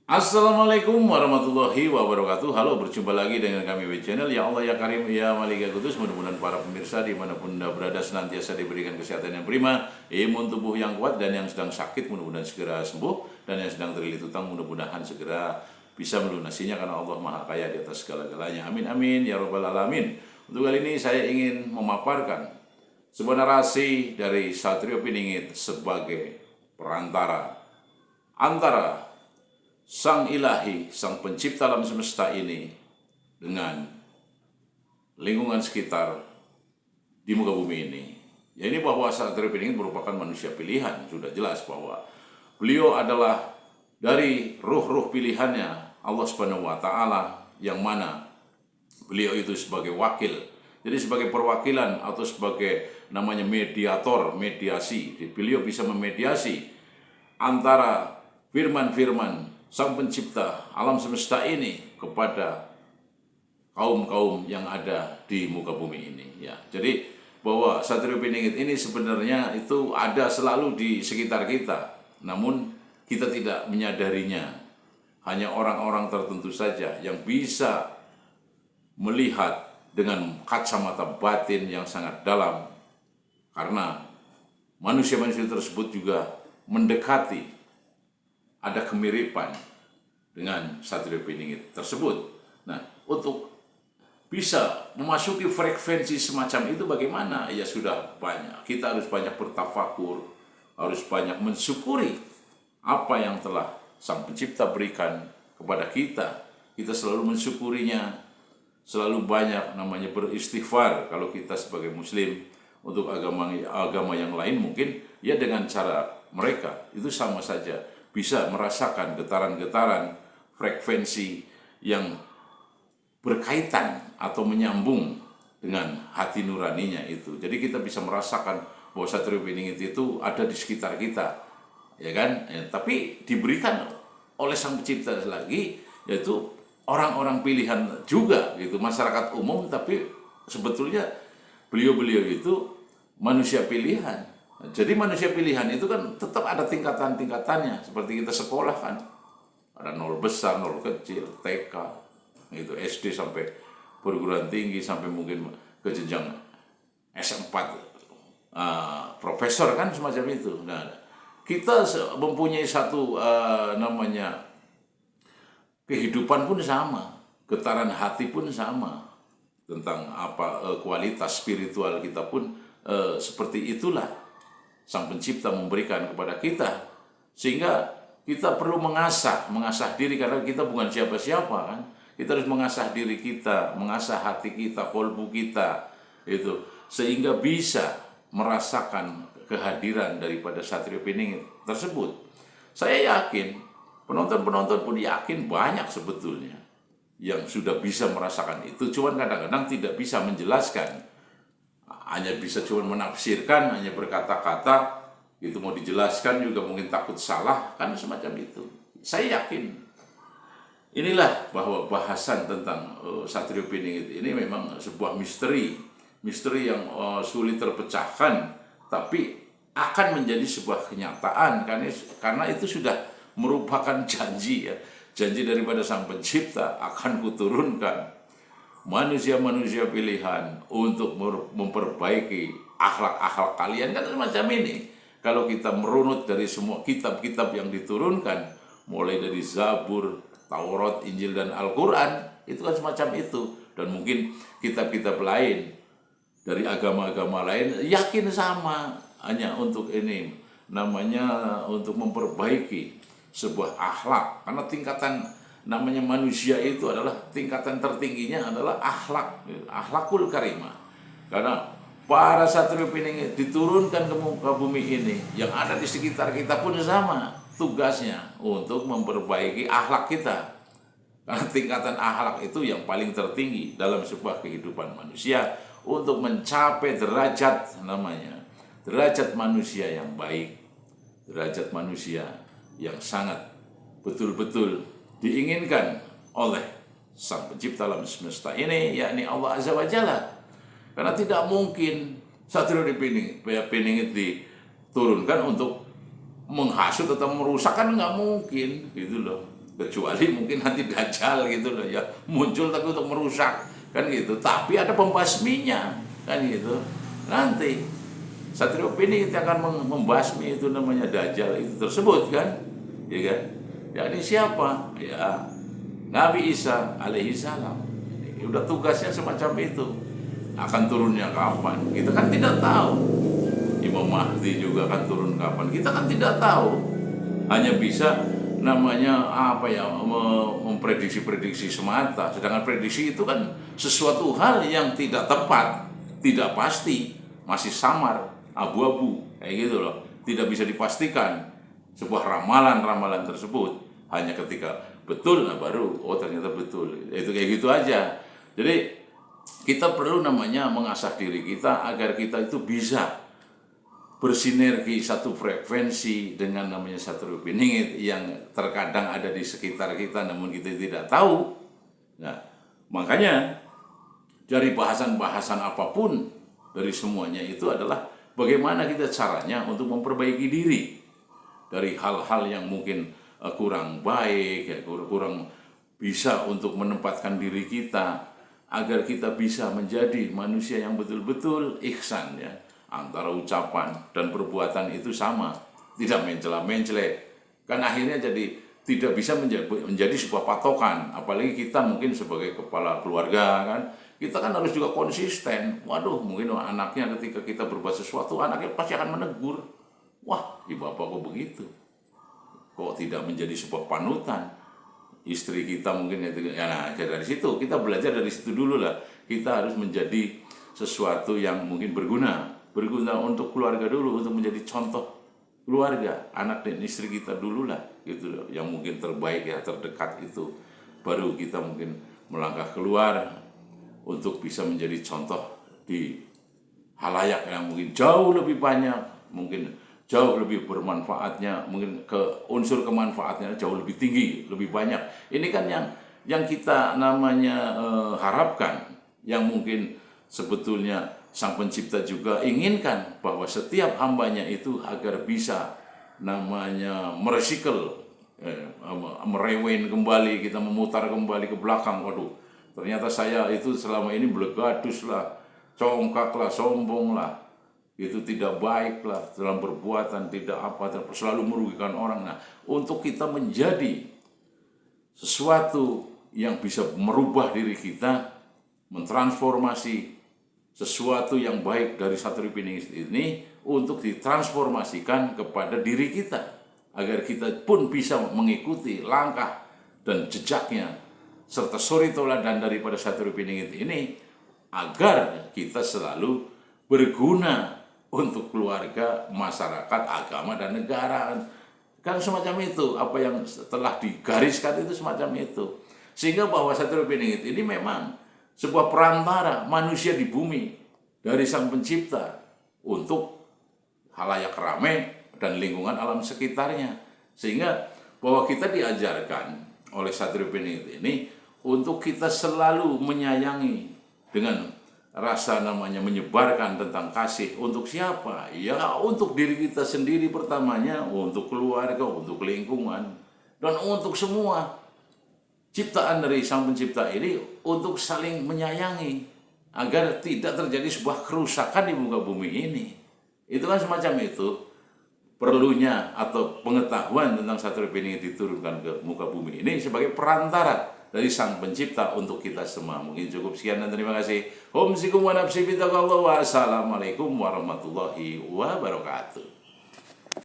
Assalamualaikum warahmatullahi wabarakatuh. Halo, berjumpa lagi dengan kami di channel Ya Allah Ya Karim Ya Malik Ya Kudus. Mudah-mudahan para pemirsa dimanapun Anda berada senantiasa diberikan kesehatan yang prima, imun tubuh yang kuat, dan yang sedang sakit mudah-mudahan segera sembuh, dan yang sedang terlilit utang mudah-mudahan segera bisa melunasinya karena Allah Maha Kaya di atas segala-galanya. Amin amin ya robbal alamin. Untuk kali ini saya ingin memaparkan sebuah narasi dari Satrio Piningit sebagai perantara antara Sang Ilahi, Sang Pencipta alam semesta ini dengan lingkungan sekitar di muka bumi ini. Ya, ini bahwa Satrio Piningit merupakan manusia pilihan. Sudah jelas bahwa beliau adalah dari ruh-ruh pilihannya Allah Subhanahu wa Ta'ala, yang mana beliau itu sebagai wakil. Jadi sebagai perwakilan atau sebagai namanya mediator, mediasi. Beliau bisa memediasi antara firman-firman Sang Pencipta alam semesta ini kepada kaum-kaum yang ada di muka bumi ini. Ya, jadi bahwa Satrio Piningit ini sebenarnya itu ada selalu di sekitar kita, namun kita tidak menyadarinya. Hanya orang-orang tertentu saja yang bisa melihat dengan kacamata batin yang sangat dalam, karena manusia-manusia tersebut juga mendekati, ada kemiripan dengan Satrio Piningit tersebut. Nah, untuk bisa memasuki frekuensi semacam itu bagaimana? Ya sudah banyak. Kita harus banyak bertafakur, harus banyak mensyukuri apa yang telah Sang Pencipta berikan kepada kita. Kita selalu mensyukurinya, selalu banyak namanya beristighfar kalau kita sebagai muslim. Untuk agama yang lain mungkin ya dengan cara mereka itu sama saja, bisa merasakan getaran-getaran frekuensi yang berkaitan atau menyambung dengan hati nuraninya itu. Jadi kita bisa merasakan bahwa Satrio Piningit itu ada di sekitar kita, ya kan? Ya, tapi diberikan oleh Sang Pencipta lagi, yaitu orang-orang pilihan juga gitu, masyarakat umum, tapi sebetulnya beliau-beliau itu manusia pilihan. Jadi manusia pilihan itu kan tetap ada tingkatan-tingkatannya. Seperti kita sekolah kan, ada nol besar, nol kecil, TK, itu SD sampai perguruan tinggi, sampai mungkin ke jenjang S4, profesor kan semacam itu. Nah, kita mempunyai satu namanya kehidupan pun sama, getaran hati pun sama, tentang apa kualitas spiritual kita pun seperti itulah Sang Pencipta memberikan kepada kita, sehingga kita perlu mengasah diri, karena kita bukan siapa-siapa kan. Kita harus mengasah diri kita, mengasah hati kita, kolbu kita itu, sehingga bisa merasakan kehadiran daripada Satrio Piningit tersebut. Saya yakin penonton-penonton pun yakin banyak sebetulnya yang sudah bisa merasakan itu, cuman kadang-kadang tidak bisa menjelaskan, hanya bisa cuma menafsirkan, hanya berkata-kata gitu, mau dijelaskan juga mungkin takut salah, kan semacam itu. Saya yakin inilah bahwa bahasan tentang Satrio Piningit ini memang sebuah misteri yang sulit terpecahkan, tapi akan menjadi sebuah kenyataan karena itu sudah merupakan janji ya, janji daripada Sang Pencipta, akan kuturunkan manusia-manusia pilihan untuk memperbaiki akhlak-akhlak kalian, kan semacam ini. Kalau kita merunut dari semua kitab-kitab yang diturunkan, mulai dari Zabur, Taurat, Injil, dan Al-Quran, itu kan semacam itu. Dan mungkin kitab-kitab lain dari agama-agama lain yakin sama, hanya untuk ini namanya untuk memperbaiki sebuah akhlak, karena tingkatan namanya manusia itu adalah tingkatan tertingginya adalah akhlakul karimah. Karena para Satrio Piningit diturunkan ke muka bumi ini, yang ada di sekitar kita pun sama tugasnya untuk memperbaiki akhlak kita. Karena tingkatan akhlak itu yang paling tertinggi dalam sebuah kehidupan manusia, untuk mencapai derajat namanya derajat manusia yang baik, derajat manusia yang sangat betul-betul diinginkan oleh Sang Pencipta alam semesta ini, yakni Allah Azza wa Jalla. Karena tidak mungkin Satrio Piningit diturunkan untuk menghasut atau merusak, kan nggak mungkin gitu loh. kecuali mungkin nanti Dajjal gitu loh ya, muncul tapi untuk merusak kan gitu, tapi ada pembasminya kan gitu. Nanti Satrio Piningit akan membasmi itu namanya Dajjal itu tersebut kan, ya kan. Jadi siapa? Ya Nabi Isa alaihi salam. Udah tugasnya semacam itu. Akan turunnya kapan? Kita kan tidak tahu. Imam Mahdi juga akan turun kapan? Kita kan tidak tahu. Hanya bisa namanya apa ya, memprediksi-prediksi semata. Sedangkan prediksi itu kan sesuatu hal yang tidak tepat, tidak pasti, masih samar, abu-abu, kayak gitu loh. Tidak bisa dipastikan sebuah ramalan-ramalan tersebut. Hanya ketika betul, nah baru oh ternyata betul. Itu kayak gitu aja. Jadi kita perlu namanya mengasah diri kita agar kita itu bisa bersinergi satu frekuensi dengan namanya Satrio Piningit yang terkadang ada di sekitar kita namun kita tidak tahu. Nah, makanya dari bahasan-bahasan apapun dari semuanya itu adalah bagaimana kita caranya untuk memperbaiki diri dari hal-hal yang mungkin kurang baik, ya, kurang bisa untuk menempatkan diri kita agar kita bisa menjadi manusia yang betul-betul ihsan ya, antara ucapan dan perbuatan itu sama, tidak mencela-mencela. Kan akhirnya jadi tidak bisa menjadi sebuah patokan, apalagi kita mungkin sebagai kepala keluarga kan, kita kan harus juga konsisten. Waduh, mungkin anaknya ketika kita berbuat sesuatu, anaknya pasti akan menegur. Wah, ibu bapak kok begitu? Kok tidak menjadi sebuah panutan? Istri kita mungkin ya, nah dari situ kita belajar, dari situ dulu lah. Kita harus menjadi sesuatu yang mungkin berguna untuk keluarga dulu, untuk menjadi contoh keluarga, anak dan istri kita dulu lah gitu loh, yang mungkin terbaik ya, terdekat itu. Baru kita mungkin melangkah keluar untuk bisa menjadi contoh di halayak yang mungkin jauh lebih banyak, mungkin jauh lebih bermanfaatnya, mungkin ke unsur kemanfaatnya jauh lebih tinggi, lebih banyak. Ini kan yang kita namanya harapkan, yang mungkin sebetulnya Sang Pencipta juga inginkan bahwa setiap hambanya itu agar bisa namanya merecycle, merewind kembali, kita memutar kembali ke belakang. Waduh, ternyata saya itu selama ini belegadus lah, congkak lah, sombong lah, itu tidak baik lah dalam perbuatan, tidak apa, selalu merugikan orang. Nah, untuk kita menjadi sesuatu yang bisa merubah diri kita, mentransformasi sesuatu yang baik dari Satrio Piningit ini untuk ditransformasikan kepada diri kita, agar kita pun bisa mengikuti langkah dan jejaknya serta suri toladan daripada Satrio Piningit ini, agar kita selalu berguna untuk keluarga, masyarakat, agama, dan negara. Kan semacam itu, apa yang telah digariskan itu semacam itu. Sehingga bahwa Satrio Piningit ini memang sebuah perantara manusia di bumi dari Sang Pencipta untuk halayak ramai dan lingkungan alam sekitarnya. Sehingga bahwa kita diajarkan oleh Satrio Piningit ini untuk kita selalu menyayangi dengan rasa namanya menyebarkan tentang kasih. Untuk siapa? Ya untuk diri kita sendiri pertamanya, untuk keluarga, untuk lingkungan, dan untuk semua ciptaan dari Sang Pencipta ini, untuk saling menyayangi agar tidak terjadi sebuah kerusakan di muka bumi ini. Itu kan semacam itu perlunya atau pengetahuan tentang Satrio Piningit diturunkan ke muka bumi ini sebagai perantara dari Sang Pencipta untuk kita semua. Mungkin cukup sekian dan terima kasih. Om sikum wa nafsi bitaqallah wa assalamualaikum warahmatullahi wabarakatuh.